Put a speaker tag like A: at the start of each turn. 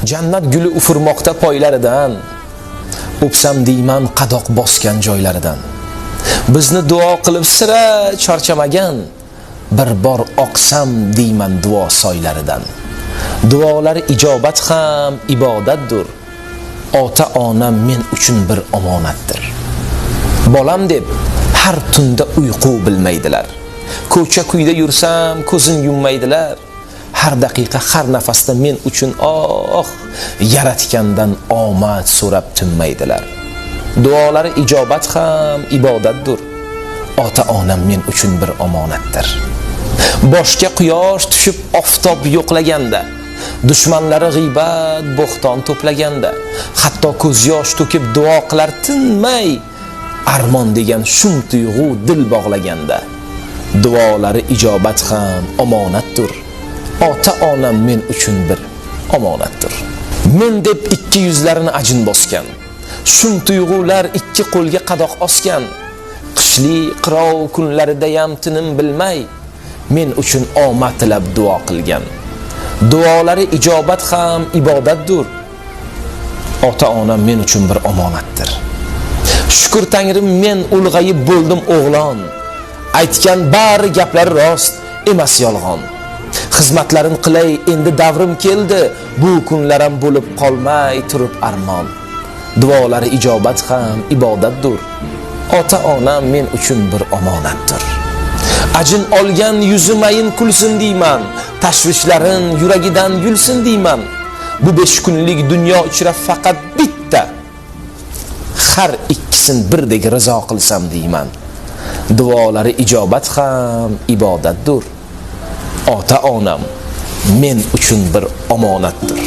A: Jannat guli ufurmoqda poylaridan, o'psam deyman qadoq bosgan joylaridan. Bizni duo qilib sira charchamagan, bir bor oqsam deyman duo soylaridan. Duolari ijobat ham ibodatdir. Ota-onam men uchun bir omonatdir. Bolam deb har tunda uyqu bilmaydilar. Ko'cha-kuyda yursam ko'zim yummaydilar. Har daqiqa, har nafasda men uchun yaratgandan omad so'rab tinmaydilar. Duolari ijobat ham ibodatdir. Ota-onam men uchun bir omonatdir. Boshga quyosh tushib oftob yo'qlaganda, dushmanlari g'iybat, bo'xton to'plaganda, hatto ko'z yosh to'kib duo qilar tinmay, armon degan shum tuyg'u dil bog'laganda. Duolari ijobat ham omonatdir. Ota-onam men uchun bir omonatdir. Men deb ikki yuzlarini ajin bosgan, shum tuyg'ular ikki qo'lga qadoq osgan. Qishli qirov kunlarida ham tinim bilmay, men uchun omad tilab duo qilgan. Duolari ijobat ham ibodatdir. Ota-onam men uchun bir omonatdir. Shukr Tangrim, men ulg'ayib bo'ldim o'g'lon. Aytgan bari gaplari rost, emas yolg'on. Xizmatlarin qilay, endi davrim keldi, bu kunlarim bo'lib qolmay turib armon. Duolari ijobat ham ibodatdir. Ota-onam men uchun bir omonatdir. Ajin olgan yuzim ayin kulsin deyman, tashvishlarin yuragidan yulsin deyman. Bu 5 kunlik dunyo ichra faqat bitta, har ikkisin birdek rizo qilsam deyman. Duolari ijobat ham ibodatdir. Ota-onam men uchun bir omonatdir.